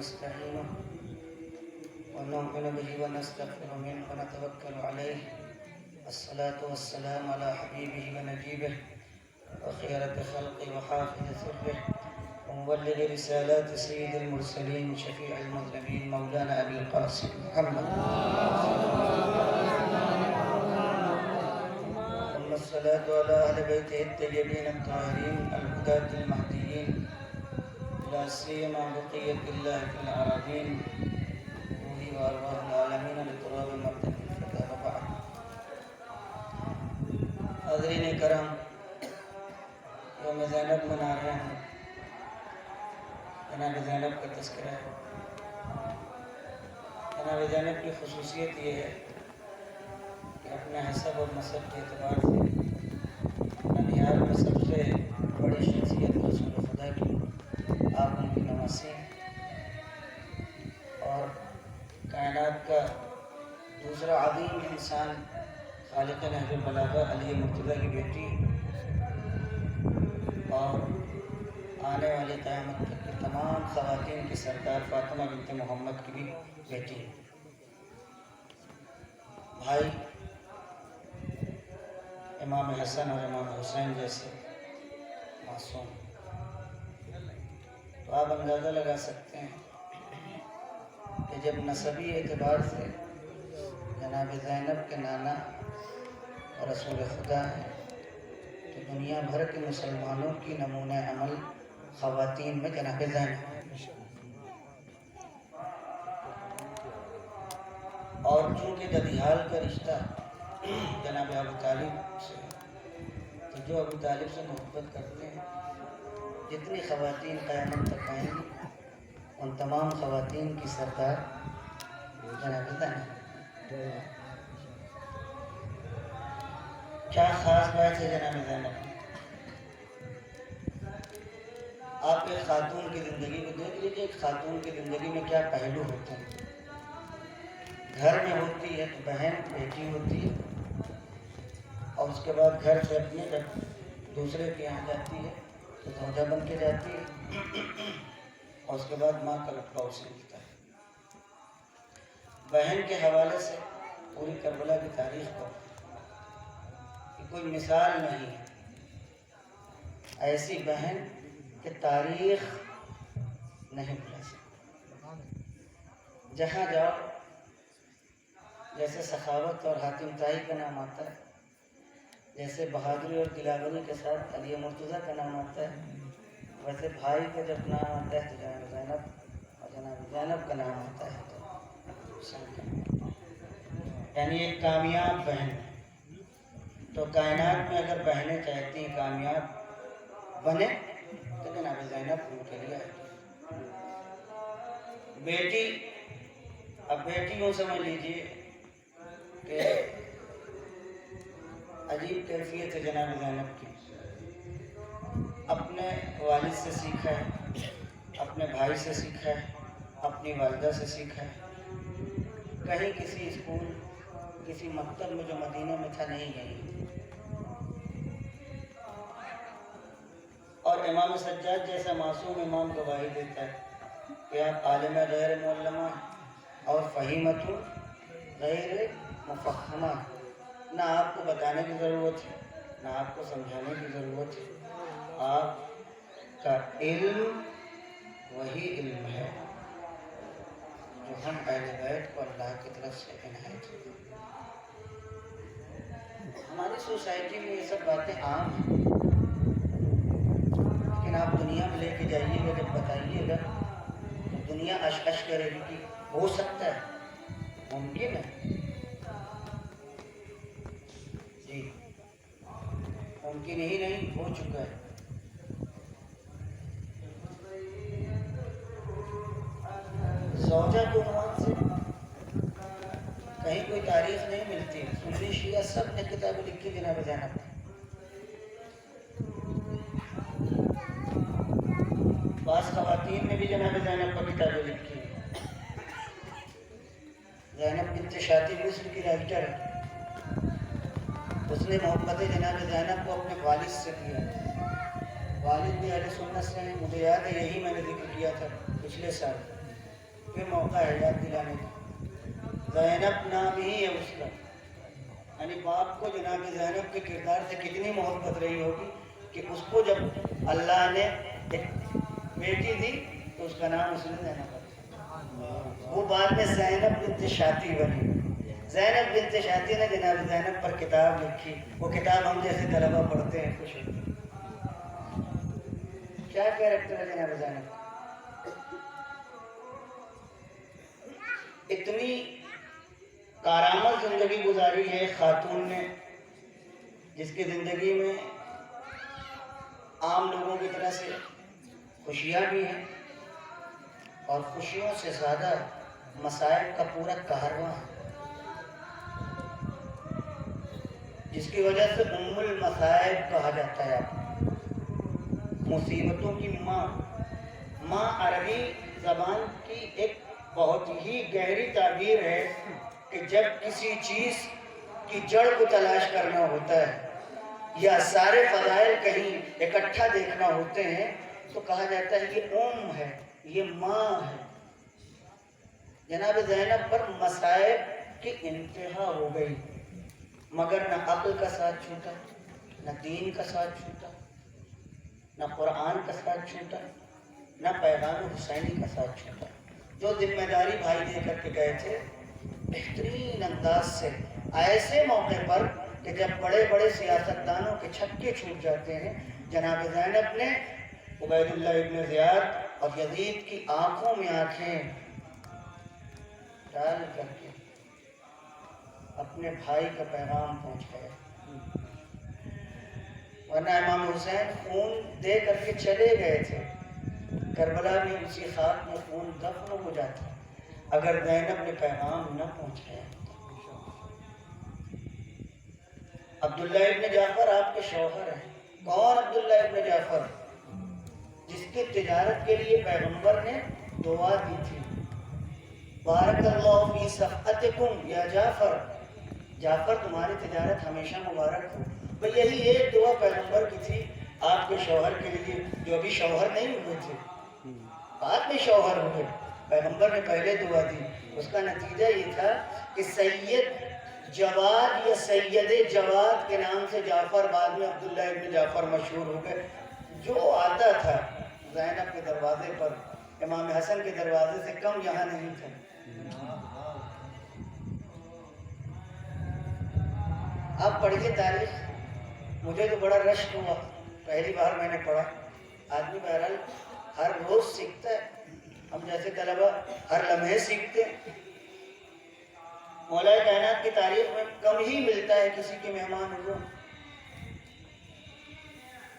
ونستعينه ونؤمن به ونستغفره منه ونتوكل عليه. الصلاة والسلام على حبيبه ونجيبه وخيرة خلقه وحافظ سره ومبلغ رسالات سيد المرسلين شفيع المذنبين مولانا أبي القاسم محمد ثم الصلاة على أهل بيته الطيبين الطاهرين الهداة المهديين لا سيما بقية الله في الأراضين روحي وأرواح العالمين لتراب مرتب الفتى وبعد. حاضرین کرام، یوم زینب منا رہے ہیں. جناب زینب کا تذکرہ ہے. جناب زینب کی خصوصیت یہ ہے کہ اپنے حسب اور نسب کے اعتبار سے ننھیال میں سب سے بڑی شخصیت رسول خدا کی، آپ ان کی نواسی ہیں، اور کائنات کا دوسرا عظیم انسان خالق نہج البلاغہ علی مرتضیٰ کی بیٹی، اور آنے والی قیامت تک کی تمام خواتین کی سردار فاطمہ بنت محمد کی بھی بیٹی ہے. بھائی امام حسن اور امام حسین جیسے معصوم، تو آپ اندازہ لگا سکتے ہیں کہ جب نسبی اعتبار سے جناب زینب کے نانا رسول خدا ہیں تو دنیا بھر کے مسلمانوں کی نمونہ عمل خواتین میں جناب زینب. اور چونکہ ددیال کا رشتہ جناب ابو طالب سے، تو جو ابو طالب سے محبت کرتے ہیں، جتنی خواتین قیامت تک آئیں گی ان تمام خواتین کی سردار جناب زینب. کیا خاص بات ہے جناب زینب؟ آپ ایک خاتون کی زندگی کو دیکھ لیجیے. ایک خاتون کی زندگی میں کیا پہلو ہوتے ہیں. گھر میں ہوتی ہے تو بہن بیٹی ہوتی ہے، اور اس کے بعد گھر سے اپنے جب دوسرے کے یہاں جاتی ہے تو زوجہ بن کے جاتی ہے، اور اس کے بعد ماں کا رتبہ اسے ملتا ہے. بہن کے حوالے سے پوری کربلا کی تاریخ کو کوئی مثال نہیں ہے. ایسی بہن کہ تاریخ نہیں بھلا سکتی. جہاں جاؤ جیسے سخاوت اور حاتم طائی کا نام آتا ہے، جیسے بہادری اور دلاوری کے ساتھ علی مرتضیٰ کا نام آتا ہے، ویسے بھائی کا جب نام آتا ہے تو جناب زینب، اور جناب زینب کا نام آتا ہے تو حسین کا نام. یعنی ایک کامیاب بہن. تو کائنات میں اگر بہنیں چاہتی ہیں کامیاب بنے تو جناب زینب ان کے لیے آئی. بیٹی، اب بیٹی کو سمجھ لیجیے کہ عجیب کیفیت ہے جناب زینب کی. اپنے والد سے سیکھا ہے، اپنے بھائی سے سیکھا ہے، اپنی والدہ سے سیکھا ہے. کہیں کسی اسکول، کسی مکتب میں جو مدینہ میں تھا نہیں گئی. اور امام سجاد جیسا معصوم امام گواہی دیتا ہے کہ آپ عالم غیر معلمہ اور فہیمت غیر مفہمہ. نہ آپ کو بتانے کی ضرورت ہے، نہ آپ کو سمجھانے کی ضرورت ہے. آپ کا علم وہی علم ہے جو ہم اہل بیت کو اللہ کی طرف سے عنایت ہے. ہماری سوسائٹی میں یہ سب باتیں عام ہیں، لیکن آپ دنیا میں لے کے جائیے گا، جب بتائیے گا تو دنیا اشش کرے گی کہ ہو سکتا ہے، ممکن ہے. جی ممکن ہی نہیں، ہو چکا ہے. زوجہ کے عنوان سے کہیں کوئی تاریخ نہیں ملتی. سنی شیعہ سب نے کتابیں لکھی جناب زینب. بعض خواتین نے بھی جناب زینب پر کتابیں لکھی. زینب بنت شاطر مصر کی رائٹر ہے. اس نے محبت جناب زینب کو اپنے والد سے کیا. والد بھی اہل سنت سے ہیں. مجھے یاد ہے یہی میں نے ذکر کیا تھا پچھلے سال پھر موقع ہے یاد دلانے کا. زینب نام ہی ہے اس کا. یعنی باپ کو جناب زینب کے کردار سے کتنی محبت رہی ہوگی کہ اس کو جب اللہ نے ایک بیٹی دی تو اس کا نام اس نے زینب رکھا. وہ بعد میں زینب بنت شاطی بنی. زینب بنت شاطی نے جناب زینب پر کتاب لکھی. وہ کتاب ہم جیسے طلبہ پڑھتے ہیں خوش ہوتے ہیں. کیا کیریکٹر ہے جناب زینب. اتنی کارآمد زندگی گزاری ہے خاتون نے جس کی زندگی میں عام لوگوں کی طرح سے خوشیاں بھی ہیں اور خوشیوں سے زیادہ مصائب کا پورا کہرواں ہے، جس کی وجہ سے ام المصائب کہا جاتا ہے. مصیبتوں کی ماں. ماں عربی زبان کی ایک بہت ہی گہری تعبیر ہے کہ جب کسی چیز کی جڑ کو تلاش کرنا ہوتا ہے یا سارے فضائل کہیں اکٹھا دیکھنا ہوتے ہیں تو کہا جاتا ہے یہ ام ہے، یہ ماں ہے. جناب زینب پر مصائب کی انتہا ہو گئی، مگر نہ عقل کا ساتھ چھوٹا، نہ دین کا ساتھ چھوٹا، نہ قرآن کا ساتھ چھوٹا، نہ پیغام حسینی کا ساتھ چھوٹا. جو ذمہ داری بھائی دے کر کے گئے تھے بہترین انداز سے ایسے موقع پر کہ جب بڑے بڑے سیاستدانوں کے چھکے چھوٹ جاتے ہیں، جناب زینب نے عبید اللہ ابن زیاد اور یزید کی آنکھوں میں آنکھیں ڈال کر کے اپنے بھائی کا پیغام پہنچایا. ورنہ امام حسین خون دے کر کے چلے گئے تھے. کربلا میں اسی خاک میں خون دفن ہو جاتا اگر زینب نے پیغام نہ پہنچایا. عبداللہ ابن جعفر آپ کے شوہر ہیں. کون عبداللہ ابن جعفر؟ جس کی تجارت کے لیے پیغمبر نے دعا دی تھی، بارک اللہ فی صفحتکم یا جعفر. جعفر تمہاری تجارت ہمیشہ مبارک ہو. بھئی یہی ایک دعا پیغمبر کی تھی آپ کے شوہر کے لیے جو ابھی شوہر نہیں ہوئے تھے، بعد میں شوہر ہوئے. پیغمبر نے پہلے دعا دی. اس کا نتیجہ یہ تھا کہ سید جواد یا سید جواد کے نام سے جعفر بعد میں عبداللہ ابن جعفر مشہور ہو گئے. جو آتا تھا زینب کے دروازے پر امام حسن کے دروازے سے کم یہاں نہیں تھا. آپ پڑھیے تاریخ. مجھے تو بڑا رشک ہوا پہلی بار میں نے پڑھا. آدمی بہرحال ہر روز سیکھتا ہے، ہم جیسے طلبہ ہر لمحے سیکھتے ہیں. مولا کائنات کی تاریخ میں کم ہی ملتا ہے کسی کے مہمان ہو.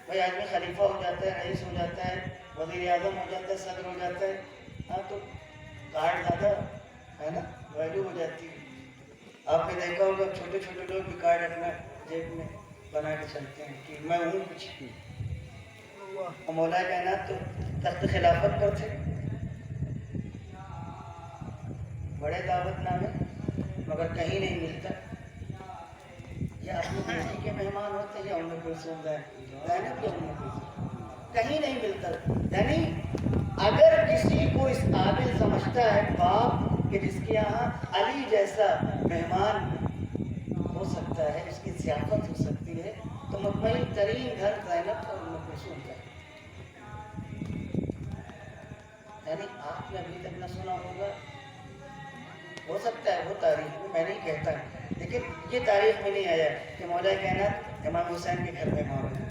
بھائی آدمی خلیفہ ہو جاتا ہے، رئیس ہو جاتا ہے، وزیر اعظم ہو جاتا ہے، صدر ہو جاتا ہے، ہاں تو کارڈ زیادہ ہے نا ویلیو ہو جاتی ہے. آپ نے دیکھا ہوگا چھوٹے چھوٹے لوگ بھی کارڈ اپنا جیب میں بنا کے چلتے ہیں کہ میں ہوں کچھ. مولا کائنات تو تخت خلافت پر تھے، بڑے دعوت نامے مگر کہیں نہیں ملتا. یا اپنی بیٹی کے مہمان ہوتے ہیں یا ان میں کوئی سن رہا ہے زینب کے ان میں کوئی کہیں نہیں ملتا. یعنی اگر کسی کو اس قابل سمجھتا ہے باپ کہ جس کے یہاں علی جیسا مہمان ہو سکتا ہے، اس کی ضیافت ہو سکتی ہے، تو مطمئن ترین گھر زینب کا ان میں کوئی سنتا ہے. یعنی آپ نے ابھی تک نہ سنا ہوگا، ہو سکتا ہے وہ تاریخ میں، میں نہیں کہتا، لیکن یہ تاریخ میں نہیں آیا کہ مولا کائنات امام حسین کے گھر میں مہمان ہے.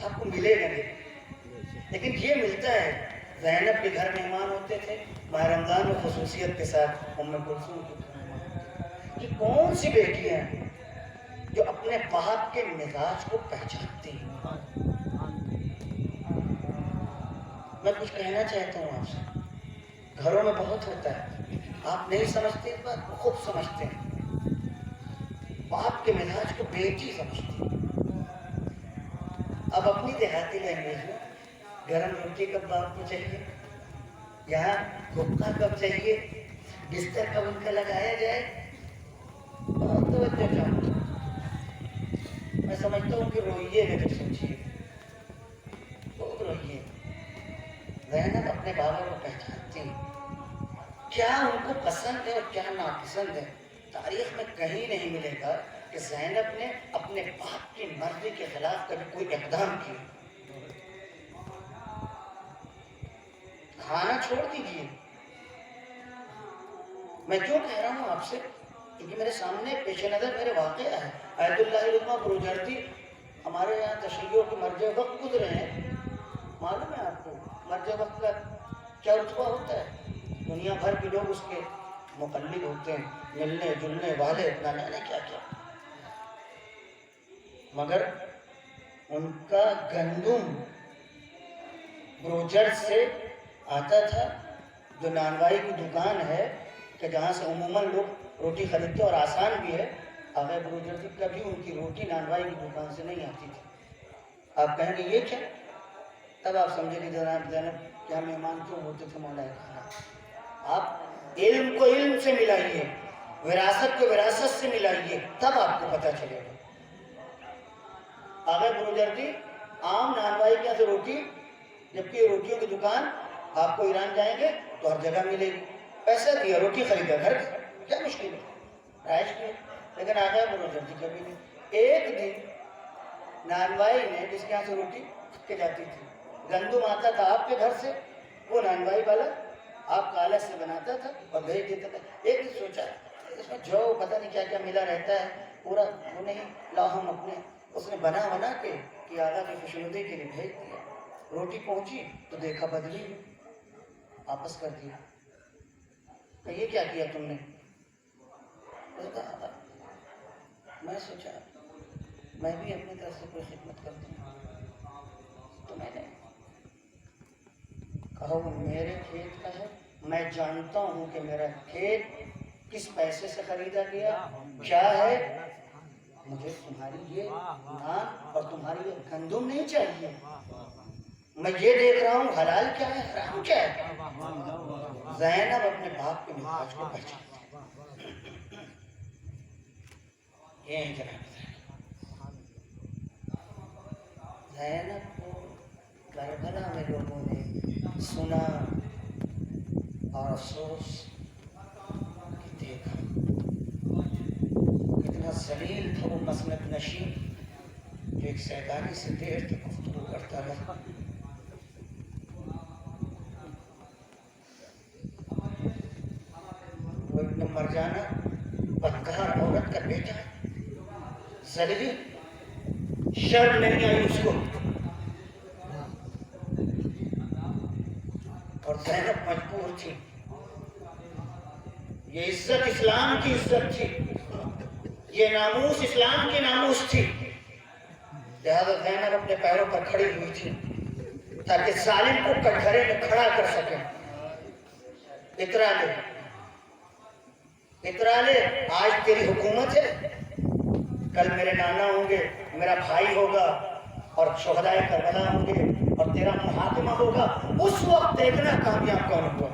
آپ کو ملے گا نہیں، لیکن یہ ملتا ہے زینب کے گھر مہمان ہوتے تھے ماہ رمضان میں خصوصیت کے ساتھ ام کلثوم کے گھر مہمان ہوتے تھے. یہ کون سی بیٹیاں ہیں جو اپنے باپ کے مزاج کو پہچانتی ہیں؟ میں کچھ کہنا چاہتا ہوں آپ سے. گھروں میں بہت ہوتا ہے، آپ نہیں سمجھتے اس بات کو، خوب سمجھتے ہیں. باپ کے مزاج کو بیٹی سمجھتی ہے. اب اپنی دیہاتی لینگویج میں گرم روٹی کب باپ کو چاہیے، یہاں حکا کب چاہیے، بستر کب ان کا لگایا جائے، بہت توجہ چاہتا ہوں. میں سمجھتا ہوں کہ روئیے گا جب سوچیے، خوب روئیے. زینب اپنے بابا کو پہچانتی ہیں. کیا ان کو پسند ہے اور کیا ناپسند ہے. تاریخ میں کہیں نہیں ملے گا کہ زینب نے اپنے باپ کی مرضی کے خلاف کبھی کوئی اقدام کیا. کھانا چھوڑ دیجیے. میں کیوں کہہ رہا ہوں آپ سے؟ کیونکہ میرے سامنے پیش نظر میرے واقعہ ہے. آیت اللہ رضوان بروجردی ہمارے یہاں تشیعوں کے مرجع وقت گزرے ہیں. معلوم ہے آپ کو مرجع وقت کا کیا رتبہ ہوتا ہے؟ دنیا بھر کے لوگ اس کے مقلد ہوتے ہیں، ملنے جلنے والے، نہ جانے کیا کیا. مگر ان کا گندم بروجرد سے آتا تھا، جو نانوائی کی دکان ہے کہ جہاں سے عموماً لوگ روٹی خریدتے اور آسان بھی ہے. آغا بروجردی کبھی ان کی روٹی نانوائی کی دکان سے نہیں آتی تھی. آپ کہیں گے یہ کیا؟ تب آپ سمجھیں کہ جناب زینب کیا مہمان کیوں ہوتے تھے مولا کھانا. آپ علم کو علم سے ملائیے، وراثت کو وراثت سے ملائیے، تب آپ کو پتہ چلے گا. آغا بروجردی عام نانوائی کے یہاں سے روٹی، جبکہ یہ روٹیوں کی دکان آپ کو ایران جائیں گے تو ہر جگہ ملے گی. پیسہ دیا روٹی خریدا گھر کا، کیا مشکل ہے؟ رائج کی. لیکن آغا بروجردی کبھی نہیں. ایک دن نانوائی نے جس کے یہاں سے روٹی کے جاتی تھی، گندم آتا تھا آپ کے گھر سے، وہ نانوائی والا آپ کا الگ سے بناتا تھا اور بھیج دیتا تھا. ایک دن سوچا اس میں جو پتہ نہیں کیا کیا ملا رہتا ہے، پورا وہ نہیں لاہم اپنے اس نے بنا کے کہ آغا کی خوشنودی کے لیے بھیج دیا. روٹی پہنچی تو دیکھا بدلی، واپس کر دیا. کہ یہ کیا کیا تم نے؟ میں سوچا میں بھی اپنی طرف سے کوئی خدمت کرتا ہوں. تو میں نے کہا وہ میرے کھیت کا ہے، میں جانتا ہوں کہ میرا کھیت کس پیسے سے خریدا گیا، کیا ہے. مجھے تمہاری یہ نان اور تمہاری یہ گندم نہیں چاہیے. میں یہ دیکھ رہا ہوں حلال کیا ہے، حرام کیا ہے. زینب اپنے باپ کے مزاج کو پہچانتی. یہ ہے جناب زینب کو کربلا میں لوگوں نے سنا اور افسوس کہ دیکھا کتنا ذلیل تھا وہ مسند نشین جو ایک سیدانی سے دیر تک گفتگو کرتا رہا. وہ ابن مرجانہ بدکار عورت کا بیٹا ذلیل، شرم نہیں آئی اس کو. اور زینب مجبور تھی. یہ عزت اسلام کی عزت تھی، یہ ناموس اسلام کی ناموس تھی. لہذا زینب اپنے پیروں پر کھڑی ہوئی تھی تاکہ ظالم کو کٹہرے میں کھڑا کر سکے. اترا لے اترا لے، آج تیری حکومت ہے، کل میرے نانا ہوں گے، میرا بھائی ہوگا اور شہدائے کربلا ہوں گے اور تیرا محاکمہ ہوگا. اس وقت دیکھنا کامیاب کون ہوا.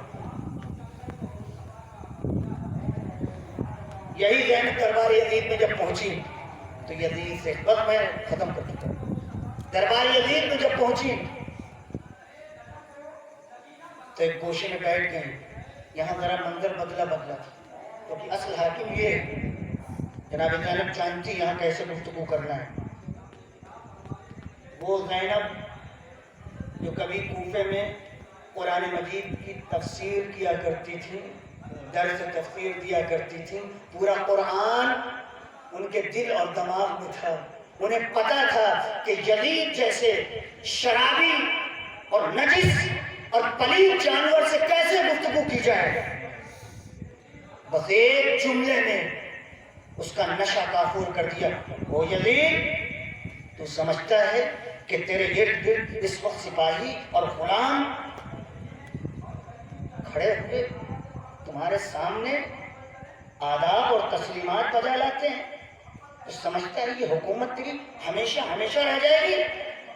یہی زینب دربار یزید میں جب پہنچی تو یزید سے بس میں ختم کر چکا ہوں. دربار یزید میں جب پہنچی تو ایک گوشے میں بیٹھ گئے. یہاں ذرا منظر بدلا تھا کیونکہ اصل حاکم یہ ہے. جناب زینب جانتی یہاں کیسے گفتگو کرنا ہے. وہ زینب جو کبھی کوفے میں قرآن مجید کی تفسیر کیا کرتی تھی، درس تفسیر دیا کرتی تھی، پورا قرآن ان کے دل اور دماغ میں تھا. انہیں پتا تھا کہ یزید جیسے شرابی اور نجس اور پلید جانور سے کیسے گفتگو کی جائے. بس ایک جملے میں اس کا نشہ کافور کر دیا. وہ یزید، تو سمجھتا ہے کہ تیرے ارد گرد اس وقت سپاہی اور غلام کھڑے ہوئے تمہارے سامنے آداب اور تسلیمات بجا لاتے ہیں، تو سمجھتا ہے یہ حکومت تیری ہمیشہ ہمیشہ رہ جائے گی.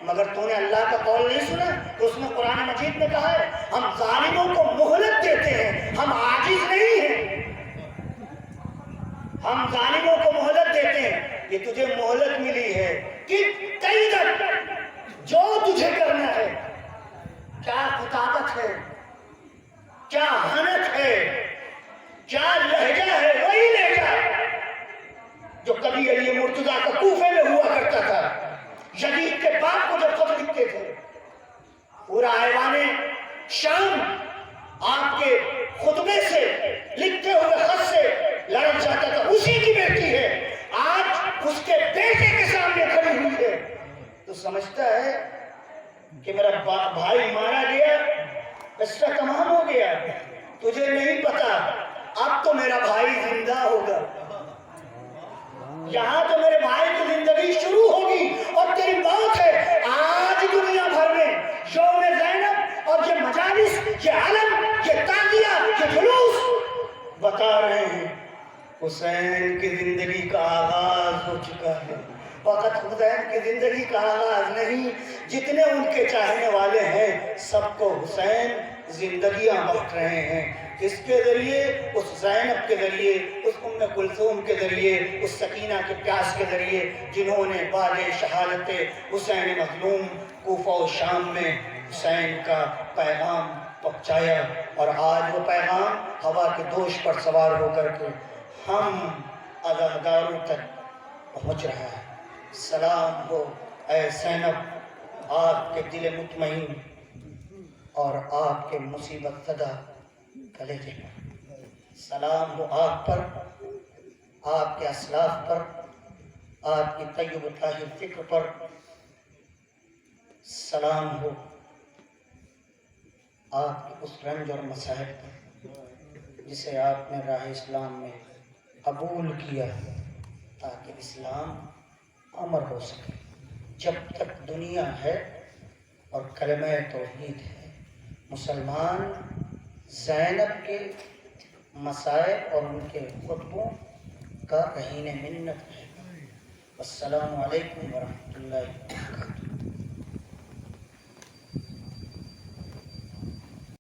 مگر تو نے اللہ کا قول نہیں سنا تو اس میں قرآن مجید میں کہا ہے ہم ظالموں کو مہلت دیتے ہیں، ہم عاجز نہیں ہیں. ہم ظالموں کو مہلت دیتے ہیں. یہ تجھے مہلت ملی ہے کہ کئی تک جو تجھے کرنا ہے. کیا خطابت ہے، کیا حنت ہے، آپ کے خطبے سے لکھتے ہوئے خط سے لڑک جاتا تھا، اسی کی بیٹی ہے، آج اس کے بیٹے کے سامنے کھڑی ہوئی ہے تو سمجھتا ہے کہ میرا بھائی مارا گیا، قصہ تمام ہو گیا. تجھے نہیں پتا اب تو میرا بھائی زندہ ہوگا، یہاں تو میرے بھائی کی زندگی شروع ہوگی اور تیری موت ہے. آج دنیا بھر میں یوم زینب اور یہ مجالس، یہ علم، یہ تعزیہ، یہ جلوس بتا رہے ہیں حسین کی زندگی کا آغاز ہو چکا ہے. فقط حسین کی زندگی کا آغاز نہیں، جتنے ان کے چاہنے والے ہیں سب کو حسین زندگیاں بخش رہے ہیں. اس کے ذریعے، اس زینب کے ذریعے، اس ام کلثوم کے ذریعے، اس سکینہ کے پیاس کے ذریعے جنہوں نے بعد شہادت حسین مظلوم کوفہ و شام میں حسین کا پیغام پہنچایا. اور آج وہ پیغام ہوا کے دوش پر سوار ہو کر کے ہم عزاداروں تک پہنچ رہا ہے. سلام ہو اے زینب آپ کے دل مطمئن اور آپ کے مصیبت زدہ کلیجے پر. سلام ہو آپ پر، آپ کے اسلاف پر، آپ کی طیب و طاہر فکر پر. سلام ہو آپ کے اس رنج اور مصائب پر جسے آپ نے راہ اسلام میں قبول کیا تاکہ اسلام امر ہو سکے. جب تک دنیا ہے اور کلمہ توحید ہے، مسلمان زینب کے مسائب اور ان کے خطبوں کا رہین منت ہے. السلام علیکم ورحمۃ اللہ وبرکاتہ.